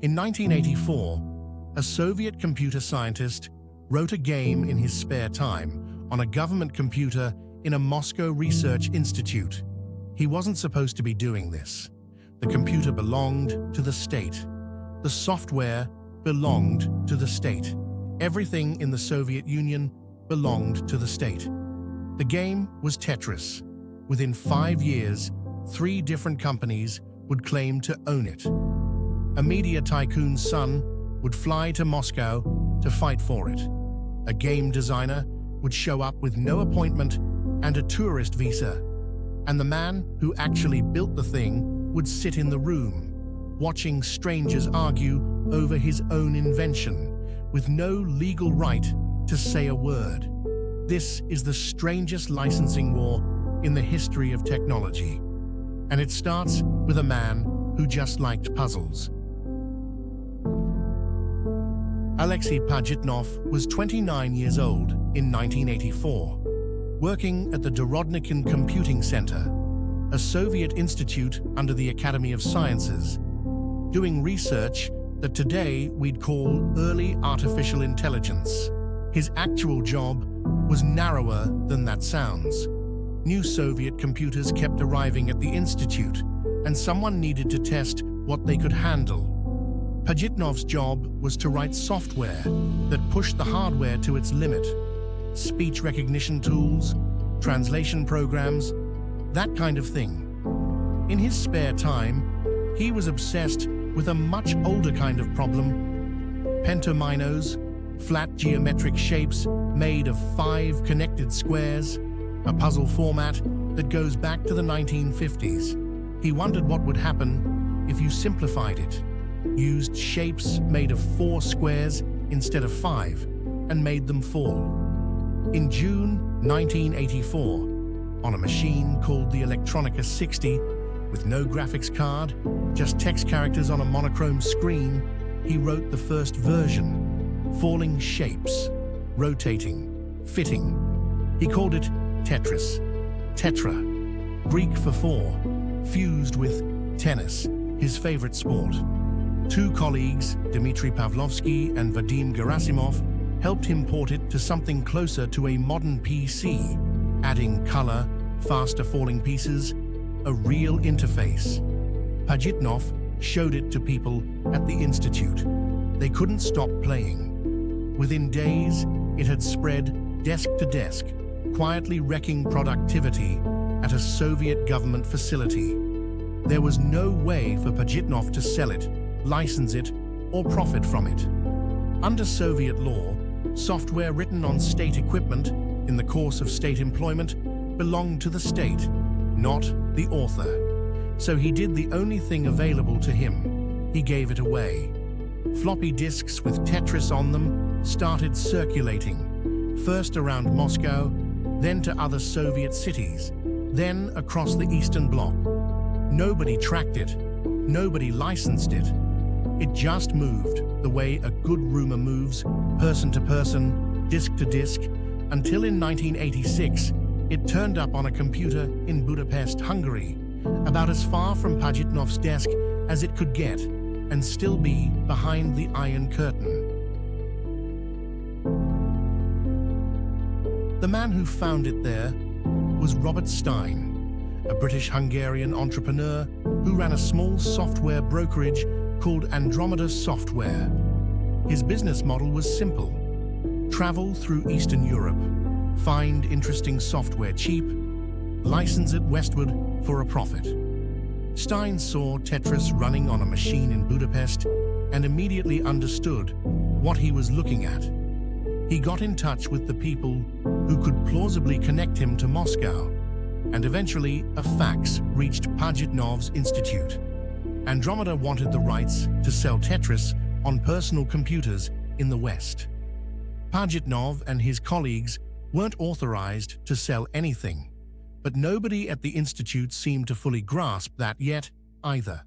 In 1984, a Soviet computer scientist wrote a game in his spare time on a government computer in a Moscow research institute. He wasn't supposed to be doing this. The computer belonged to the state. The software belonged to the state. Everything in the Soviet Union belonged to the state. The game was Tetris. Within 5 years, 3 different companies would claim to own it. A media tycoon's son would fly to Moscow to fight for it. A game designer would show up with no appointment and a tourist visa. And the man who actually built the thing would sit in the room, watching strangers argue over his own invention, with no legal right to say a word. This is the strangest licensing war in the history of technology. And it starts with a man who just liked puzzles. Alexey Pajitnov was 29 years old in 1984, working at the Dorodnicyn Computing Center, a Soviet institute under the Academy of Sciences, doing research that today we'd call early artificial intelligence. His actual job was narrower than that sounds. New Soviet computers kept arriving at the institute, and someone needed to test what they could handle. Pajitnov's job was to write software that pushed the hardware to its limit. Speech recognition tools, translation programs, that kind of thing. In his spare time, he was obsessed with a much older kind of problem: pentominoes, flat geometric shapes made of 5 connected squares, a puzzle format that goes back to the 1950s. He wondered what would happen if you simplified it, used shapes made of 4 squares instead of 5, and made them fall. In June 1984, on a machine called the Electronica 60, with no graphics card, just text characters on a monochrome screen, he wrote the first version: falling shapes, rotating, fitting. He called it Tetris, tetra, Greek for 4, fused with tennis, his favorite sport. 2 colleagues, Dmitry Pavlovsky and Vadim Gerasimov, helped him port it to something closer to a modern PC, adding color, faster falling pieces, a real interface. Pajitnov showed it to people at the institute. They couldn't stop playing. Within days, it had spread desk to desk, quietly wrecking productivity at a Soviet government facility. There was no way for Pajitnov to sell it, license it, or profit from it. Under Soviet law, software written on state equipment in the course of state employment belonged to the state, not the author. So he did the only thing available to him. He gave it away. Floppy disks with Tetris on them started circulating, first around Moscow, then to other Soviet cities, then across the Eastern Bloc. Nobody tracked it. Nobody licensed it. It just moved the way a good rumor moves, person to person, disk to disk, until in 1986, it turned up on a computer in Budapest, Hungary, about as far from Pajitnov's desk as it could get, and still be behind the Iron Curtain. The man who found it there was Robert Stein, a British-Hungarian entrepreneur who ran a small software brokerage called Andromeda Software. His business model was simple: travel through Eastern Europe, find interesting software cheap, license it westward for a profit. Stein saw Tetris running on a machine in Budapest and immediately understood what he was looking at. He got in touch with the people who could plausibly connect him to Moscow, and eventually a fax reached Pajitnov's institute. Andromeda wanted the rights to sell Tetris on personal computers in the West. Pajitnov and his colleagues weren't authorized to sell anything, but nobody at the institute seemed to fully grasp that yet either.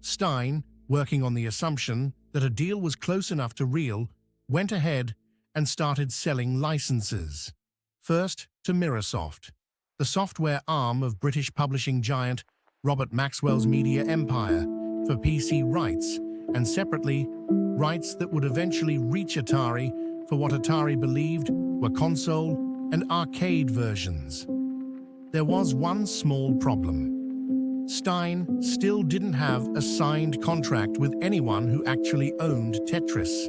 Stein, working on the assumption that a deal was close enough to real, went ahead and started selling licenses. First to Microsoft, the software arm of British publishing giant Robert Maxwell's media empire, for PC rights, and separately, rights that would eventually reach Atari for what Atari believed were console and arcade versions. There was one small problem. Stein still didn't have a signed contract with anyone who actually owned Tetris.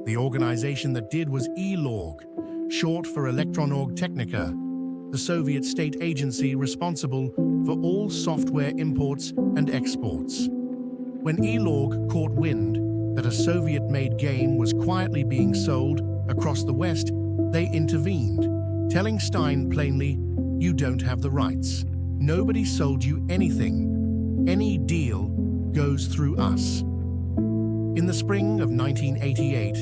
The organization that did was ELORG, short for Elektronorg Technica, the Soviet state agency responsible for all software imports and exports. When ELORG caught wind that a Soviet-made game was quietly being sold across the West, they intervened, telling Stein plainly, "You don't have the rights. Nobody sold you anything. Any deal goes through us." In the spring of 1988,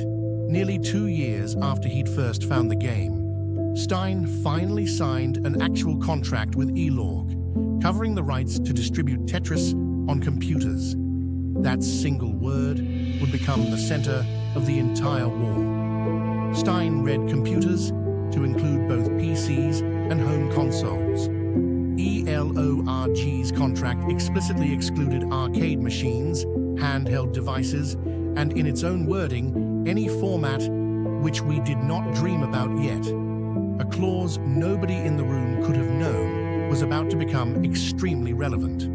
nearly 2 years after he'd first found the game, Stein finally signed an actual contract with ELORG, covering the rights to distribute Tetris on computers. That single word would become the center of the entire war. Stein read computers to include both PCs and home consoles. ELORG's contract explicitly excluded arcade machines, handheld devices, and in its own wording, any format which we did not dream about yet. A clause nobody in the room could have known was about to become extremely relevant.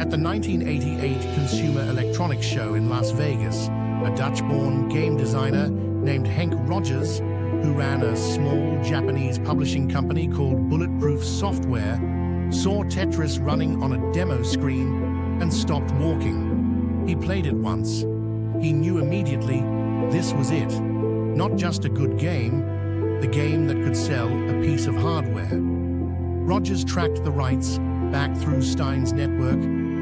At the 1988 Consumer Electronics Show in Las Vegas, a Dutch-born game designer named Henk Rogers, who ran a small Japanese publishing company called Bulletproof Software, saw Tetris running on a demo screen and stopped walking. He played it once. He knew immediately this was it. Not just a good game, the game that could sell a piece of hardware. Rogers tracked the rights back through Stein's network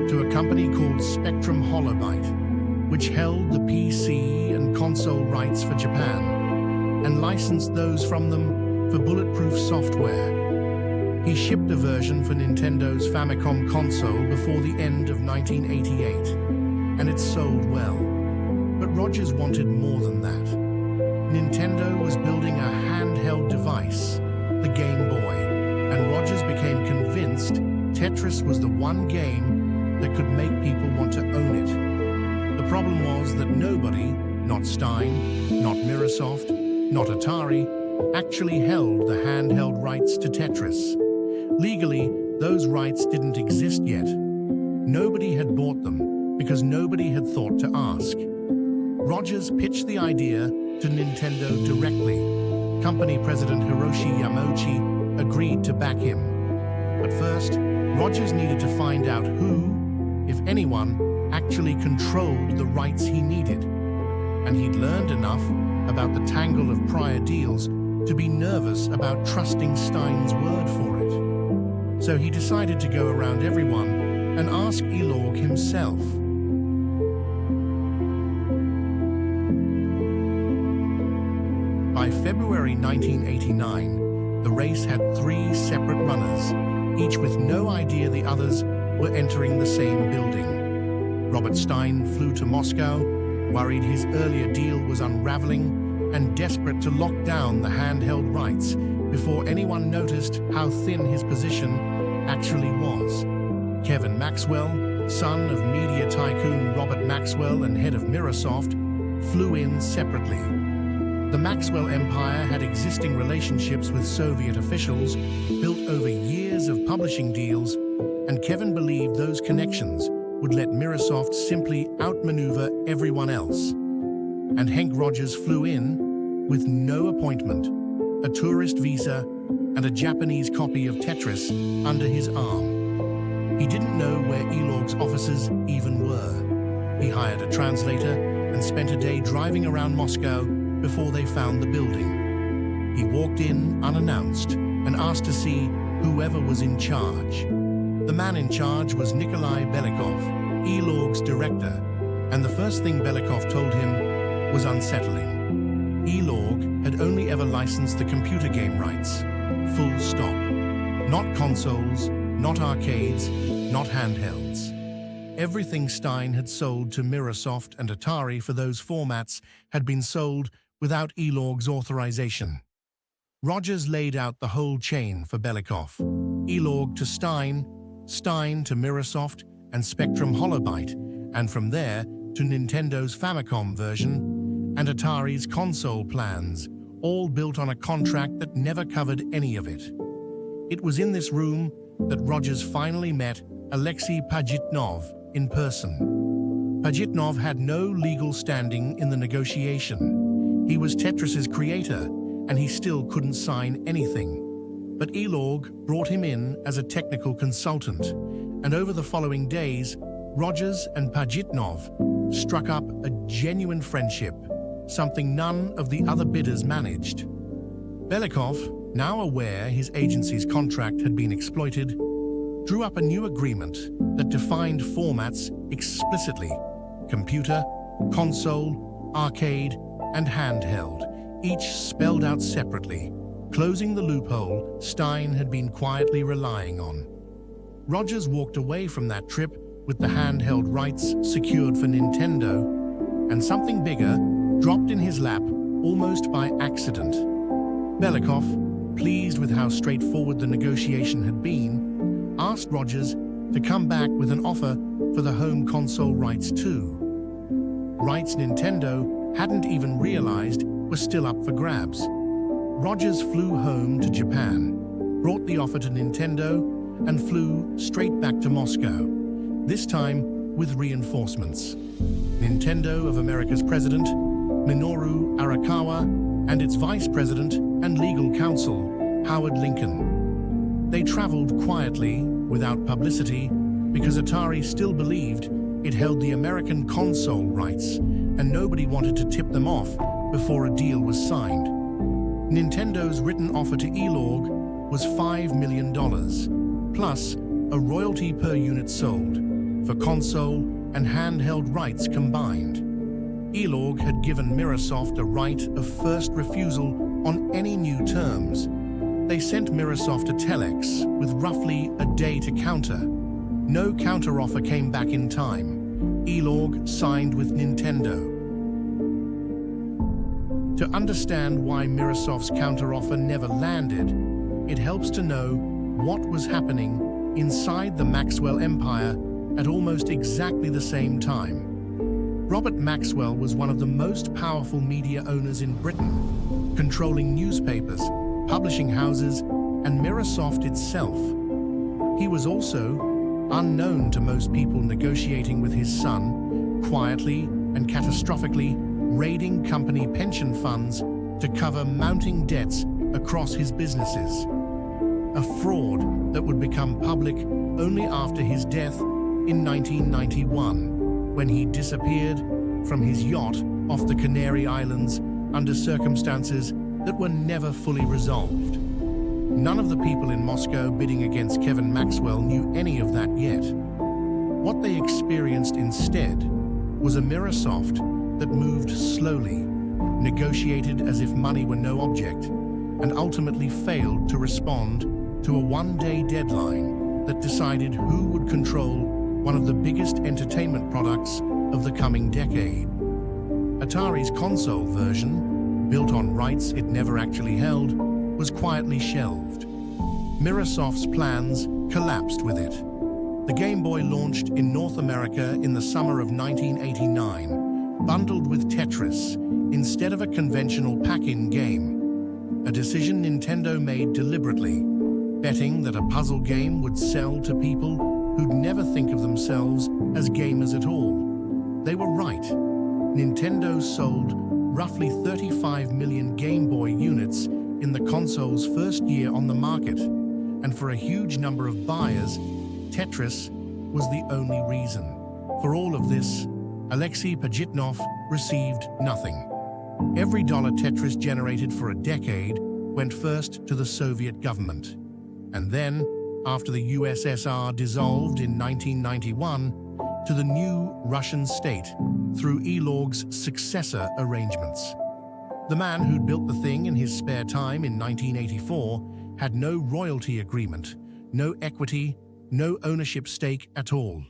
to a company called Spectrum Holobyte, which held the PC and console rights for Japan, and licensed those from them for Bulletproof Software. He shipped a version for Nintendo's Famicom console before the end of 1988, and it sold well. But Rogers wanted more than that. Nintendo was building a handheld device, the Game Boy, and Rogers became convinced Tetris was the one game that could make people want to own it. The problem was that nobody, not Stein, not Microsoft, not Atari, actually held the handheld rights to Tetris. Legally, those rights didn't exist yet. Nobody had bought them because nobody had thought to ask. Rogers pitched the idea to Nintendo directly. Company president Hiroshi Yamauchi agreed to back him. But first, Rogers needed to find out who, if anyone, actually controlled the rights he needed. And he'd learned enough about the tangle of prior deals to be nervous about trusting Stein's word for it. So he decided to go around everyone and ask ELORG himself. By February 1989, the race had 3 separate runners, each with no idea the others were entering the same building. Robert Stein flew to Moscow, worried his earlier deal was unraveling, and desperate to lock down the handheld rights before anyone noticed how thin his position actually was. Kevin Maxwell, son of media tycoon Robert Maxwell and head of Microsoft, flew in separately. The Maxwell empire had existing relationships with Soviet officials built over years of publishing deals, and Kevin believed those connections would let Microsoft simply outmaneuver everyone else. And Henk Rogers flew in with no appointment, a tourist visa, and a Japanese copy of Tetris under his arm. He didn't know where ELORG's offices even were. He hired a translator and spent a day driving around Moscow before they found the building. He walked in unannounced and asked to see whoever was in charge. The man in charge was Nikolai Belikov, ELORG's director, and the first thing Belikov told him was unsettling. ELORG had only ever licensed the computer game rights, full stop. Not consoles, not arcades, not handhelds. Everything Stein had sold to Microsoft and Atari for those formats had been sold without ELORG's authorization. Rogers laid out the whole chain for Belikov. ELORG to Stein, Stein to Microsoft and Spectrum Holobyte, and from there to Nintendo's Famicom version and Atari's console plans, all built on a contract that never covered any of it. It was in this room that Rogers finally met Alexey Pajitnov in person. Pajitnov had no legal standing in the negotiation. He was Tetris's creator, and he still couldn't sign anything. But ELORG brought him in as a technical consultant, and over the following days, Rogers and Pajitnov struck up a genuine friendship, something none of the other bidders managed. Belikov, now aware his agency's contract had been exploited, drew up a new agreement that defined formats explicitly: computer, console, arcade, and handheld, each spelled out separately, closing the loophole Stein had been quietly relying on. Rogers walked away from that trip with the handheld rights secured for Nintendo, and something bigger dropped in his lap almost by accident. Belikov, pleased with how straightforward the negotiation had been, asked Rogers to come back with an offer for the home console rights too. Rights Nintendo hadn't even realized were still up for grabs. Rogers flew home to Japan, brought the offer to Nintendo, and flew straight back to Moscow, this time with reinforcements. Nintendo of America's president, Minoru Arakawa, and its vice president and legal counsel, Howard Lincoln. They traveled quietly, without publicity, because Atari still believed it held the American console rights, and nobody wanted to tip them off before a deal was signed. Nintendo's written offer to ELORG was $5 million, plus a royalty per unit sold, for console and handheld rights combined. ELORG had given Microsoft a right of first refusal on any new terms. They sent Microsoft a telex with roughly a day to counter. No counteroffer came back in time. ELORG signed with Nintendo. To understand why Microsoft's counteroffer never landed, it helps to know what was happening inside the Maxwell empire at almost exactly the same time. Robert Maxwell was one of the most powerful media owners in Britain, controlling newspapers, publishing houses, and Microsoft itself. He was also, unknown to most people negotiating with his son, quietly and catastrophically raiding company pension funds to cover mounting debts across his businesses. A fraud that would become public only after his death in 1991, when he disappeared from his yacht off the Canary Islands under circumstances that were never fully resolved. None of the people in Moscow bidding against Kevin Maxwell knew any of that yet. What they experienced instead was a Microsoft that moved slowly, negotiated as if money were no object, and ultimately failed to respond to a one-day deadline that decided who would control one of the biggest entertainment products of the coming decade. Atari's console version, built on rights it never actually held, was quietly shelved. Microsoft's plans collapsed with it. The Game Boy launched in North America in the summer of 1989, bundled with Tetris instead of a conventional pack-in game, a decision Nintendo made deliberately, betting that a puzzle game would sell to people who'd never think of themselves as gamers at all. They were right. Nintendo sold roughly 35 million Game Boy units in the console's first year on the market, and for a huge number of buyers, Tetris was the only reason. For all of this, Alexey Pajitnov received nothing. Every dollar Tetris generated for a decade went first to the Soviet government, and then, after the USSR dissolved in 1991, to the new Russian state through ELORG's successor arrangements. The man who'd built the thing in his spare time in 1984 had no royalty agreement, no equity, no ownership stake at all.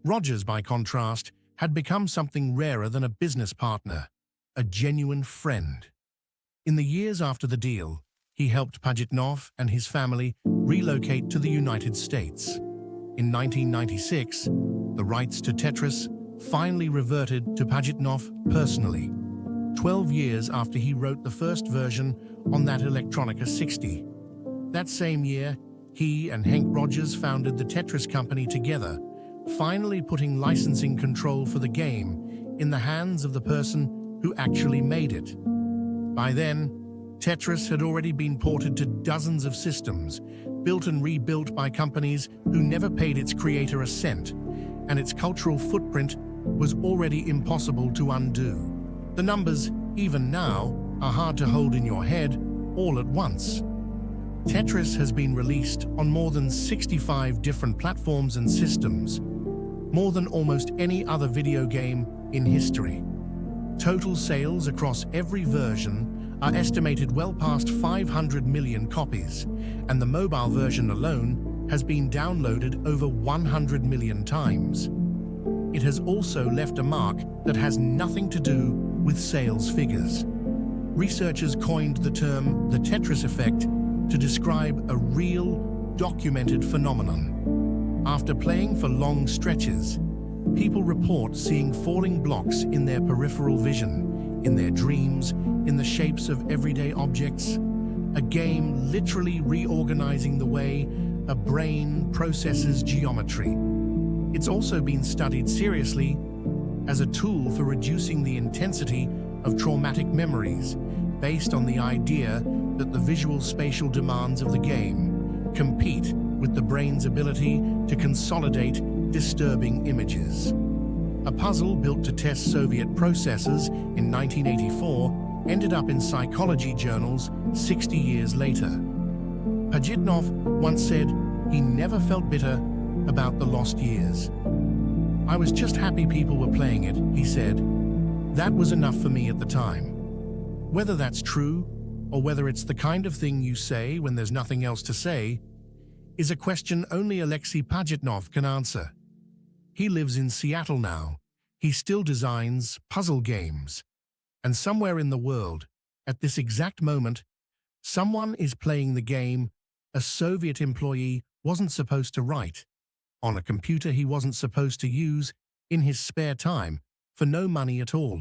Rogers, by contrast, had become something rarer than a business partner, a genuine friend. In the years after the deal, he helped Pajitnov and his family relocate to the United States. In 1996, the rights to Tetris finally reverted to Pajitnov personally, 12 years after he wrote the first version on that Electronica 60. That same year, he and Henk Rogers founded the Tetris company together, finally putting licensing control for the game in the hands of the person who actually made it. By then, Tetris had already been ported to dozens of systems, built and rebuilt by companies who never paid its creator a cent, and its cultural footprint was already impossible to undo. The numbers, even now, are hard to hold in your head all at once. Tetris has been released on more than 65 different platforms and systems, more than almost any other video game in history. Total sales across every version are estimated well past 500 million copies, and the mobile version alone has been downloaded over 100 million times. It has also left a mark that has nothing to do with sales figures. Researchers coined the term the Tetris Effect to describe a real, documented phenomenon. After playing for long stretches, people report seeing falling blocks in their peripheral vision, in their dreams, in the shapes of everyday objects, a game literally reorganizing the way a brain processes geometry. It's also been studied seriously as a tool for reducing the intensity of traumatic memories, based on the idea that the visual spatial demands of the game compete with the brain's ability to consolidate disturbing images. A puzzle built to test Soviet processors in 1984 ended up in psychology journals 60 years later. Pajitnov once said he never felt bitter about the lost years. "I was just happy people were playing it," he said. "That was enough for me at the time." Whether that's true, or whether it's the kind of thing you say when there's nothing else to say, is a question only Alexey Pajitnov can answer. He lives in Seattle now. He still designs puzzle games. And somewhere in the world, at this exact moment, someone is playing the game a Soviet employee wasn't supposed to write, on a computer he wasn't supposed to use, in his spare time, for no money at all.